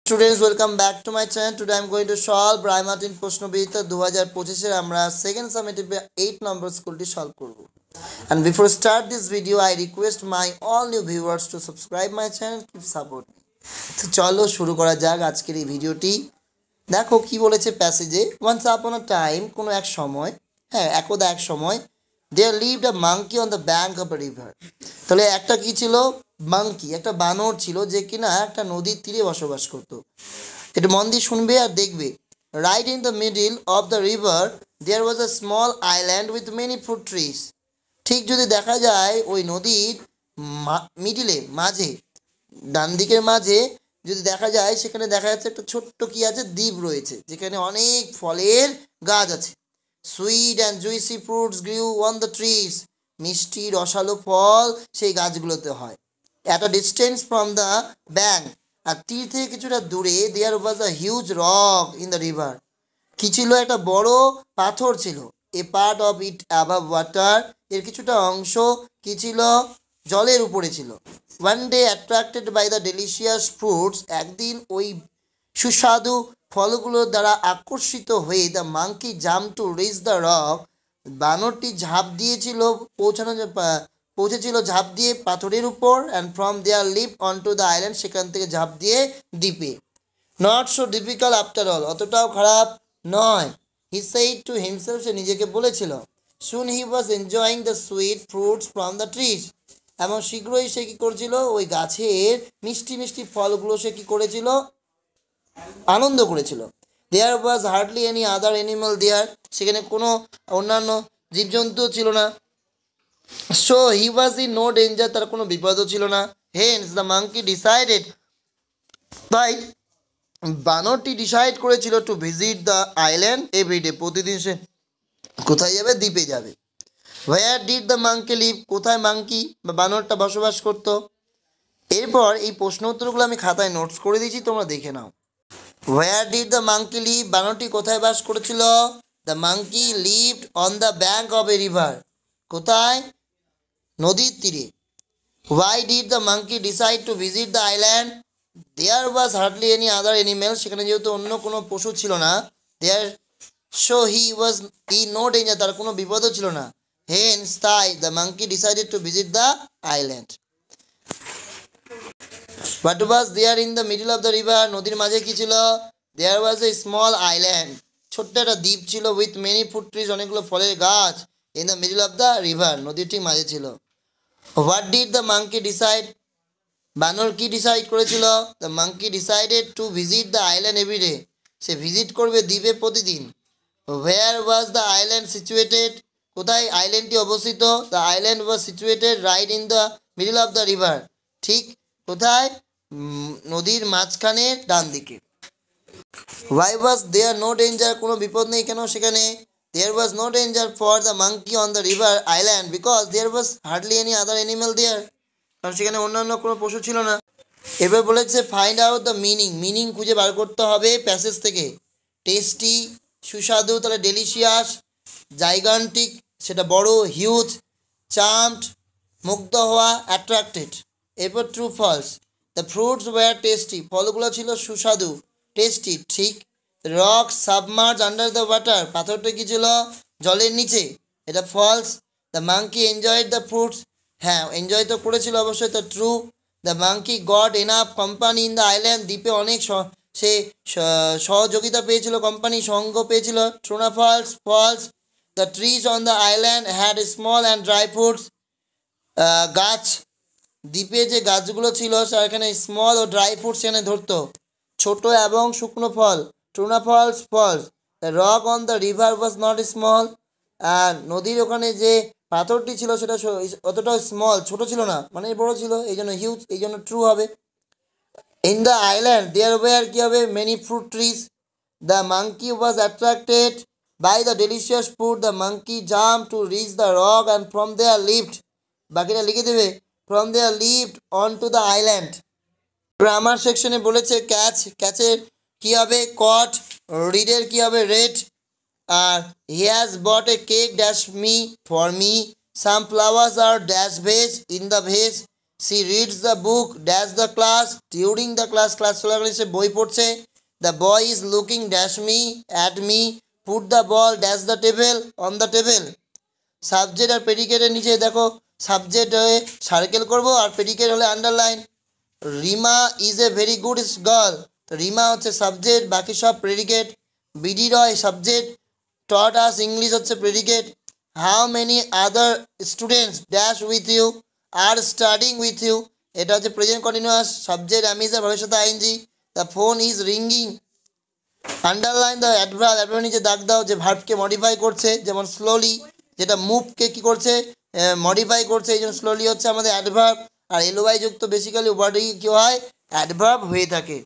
Students, welcome back to my channel. Today I am going to solve Brahmatin Poshnobita 2025 আমরা second summative 8 number স্কুলটি solve করব। And before start this video, I request my all new viewers to subscribe my channel, keep support me. তো চলো শুরু করা যাক আজকের এই ভিডিওটি। দেখো কি বলেছে প্যাসেজে, once upon a time, কোনো এক সময়, একদা এক সময়, there lived a monkey on the bank of a river. তাহলে একটা কি ছিল, মাঙ্কি, একটা বানর ছিল যে কিনা একটা নদীর তীরে বসবাস করতো। একটু মন দিয়ে শুনবে আর দেখবে। Right in the middle of the river there was a small island with many fruit trees. ঠিক যদি দেখা যায় ওই নদীর মিডিলে, মাঝে, ডান দিকের মাঝে যদি দেখা যায়, সেখানে দেখা যাচ্ছে একটা ছোট্ট কি আছে, দ্বীপ রয়েছে, যেখানে অনেক ফলের গাছ আছে। Sweet and juicy fruits grew on the trees. মিষ্টি রসালো ফল সেই গাছগুলোতে হয়। At a distance from the bank, আর তীর থেকে কিছুটা দূরে, there was a huge rock in the river. কি ছিল, একটা বড় পাথর ছিল। A part of it above water, এর কিছুটা অংশ কি ছিল, জলের উপরে ছিল। One day attracted by the delicious fruits, একদিন ওই সুস্বাদু ফলগুলোর দ্বারা আকর্ষিত হয়ে the monkey jump to reach the rock, বানরটি ঝাঁপ দিয়েছিল, পৌঁছেছিল ঝাঁপ দিয়ে পাথরের উপর। And from there leap on to the island, সেখান থেকে ঝাঁপ দিয়ে দ্বীপে। Not so difficult after all, অতটাও খারাপ নয়। হি সেইড টু হিমসেলফ, সে নিজেকে বলেছিল। Soon he was enjoying the sweet fruits from the trees, এবং শীঘ্রই সে কী করেছিল, ওই গাছের মিষ্টি মিষ্টি ফলগুলো সে কী করেছিল, আনন্দ করেছিল। There was hardly any other animal there, সেখানে কোনো অন্যান্য জীবজন্তু ছিল না। So he was in no danger, তার কোনো বিপদও ছিল না। হেন্স দ্য মাঙ্কি ডিসাইডেড, তাই বানরটি ডিসাইড করেছিল to visit the island every day, প্রতিদিন সে কোথায় যাবে, দ্বীপে যাবে। Where did the monkey live, কোথায় মাঙ্কি বা বানরটা বসবাস করত। এরপর এই প্রশ্ন উত্তরগুলো আমি খাতায় নোটস করে দিয়েছি, তোমরা দেখে নাও। Where did the monkey live, বানরটি কোথায় বাস করেছিল। The monkey lived on the bank of a river, কোথায়, নদীর তীরে। Why did the monkey decide to visit the island, there was hardly any other animal, সেখানে যেহেতু অন্য কোনো পশু ছিল না। There so he was in no danger, তার কোনো বিপদও ছিল না। হেন্স, তাই the monkey decided to visit the island. What was there in the middle of the river, নদীর মাঝে কি ছিল। দেয়ার ওয়াজ এ স্মল আইল্যান্ড, ছোট্ট একটা দ্বীপ ছিল। উইথ মেনি ফ্রুট ট্রিজ, অনেকগুলো ফলের গাছ। In the middle of the river, নদীর ঠিক মাঝে ছিল। What did the monkey decide, বানর কি ডিসাইড করেছিল। The monkey decided to visit the island every day, সে ভিজিট করবে দ্বীপে প্রতিদিন। Where was the island situated, কোথায় আইল্যান্ডটি অবস্থিত। The island was situated right in the middle of the river, ঠিক কোথায়, নদীর মাঝখানে, ডান দিকে। Why was there no danger, কোনো বিপদ নেই কেন সেখানে। There was no danger for the monkey on the river island because there was hardly any other animal there, কারণ সেখানে অন্যান্য কোনো পশু ছিল না। এবার বলেছে find out the meaning, meaning খুঁজে বার করতে হবে প্যাসেজ থেকে। টেস্টি, সুস্বাদু, তাহলে ডেলিশিয়াস। জাইগান্টিক, সেটা বড়, হিউজ। চার্মড, মুগ্ধ হওয়া, অ্যাট্রাক্টেড। এরপর true false, the fruits were tasty, ফলগুলো ছিল সুস্বাদু, টেস্টি, ঠিক। Rock submerge under the water, পাথরটা কি ছিল, জলের নিচে, এটা false. The monkey enjoyed the fruits, হ্যাঁ এনজয় তো করেছিল অবশ্যই, তো true. The monkey got enough company in the island, দ্বীপে অনেক সে সহযোগিতা পেয়েছিল, কোম্পানি সঙ্গ পেয়েছিল, ট্রু না false, false. The trees on the island had small and dry fruits, গাছ, দ্বীপে যে গাছগুলো ছিল সেখানে স্মল ও ড্রাই ফ্রুট সেখানে ধরতো, ছোট এবং শুকনো ফল। ট্রু না false, false. The rock on the river was not small, আর নদীর ওখানে যে পাথরটি ছিল সেটা অতটা স্মল, ছোট ছিল না, মানে বড় ছিল, এই জন্য হিউজ, এই জন্য ট্রু হবে। In the island there were কি হবে, many fruit trees. The monkey was attracted by the delicious fruit, the monkey jump to reach the rock and from there lift, বাকিটা লিখে দেবে, from there lift on to the island. Grammar সেকশনে বলেছে catch, ক্যাচের কী হবে, কট। রিডের কী হবে, read. আর he has bought a cake dash me for me, some flowers are dash vase in the vase. She reads the book dash the class during the class class চলাকালীন সে বই পড়ছে। The boy is looking dash me at me put the ball dash the table on the table. Subject আর প্রেডিকেটের নিচে দেখো subject হয়ে circle করবো আর প্রেডিকেট হলে underline. Rima is a very good girl, তো রিমা হচ্ছে সাবজেক্ট, বাকি সব predicate. BD Roy subject, taught us English হচ্ছে predicate. How many other students dash with you are studying with you, এটা হচ্ছে প্রেজেন্ট কন্টিনিউয়াস, সাবজেক্ট আমি যা ভবিষ্যতে ING. The phone is ringing. Underline the adverb, adverb নিচে দাগ দাও যে ভার্বকে মডিফাই করছে, যেমন স্লোলি, যেটা মুভকে কি করছে মডিফাই করছে, এই জন্য স্লোলি হচ্ছে আমাদের অ্যাডভার্ব। আর এলওয়াই যুক্ত বেসিক্যালি ওয়ার্ডে কী হয় অ্যাডভার্ব হয়ে থাকে।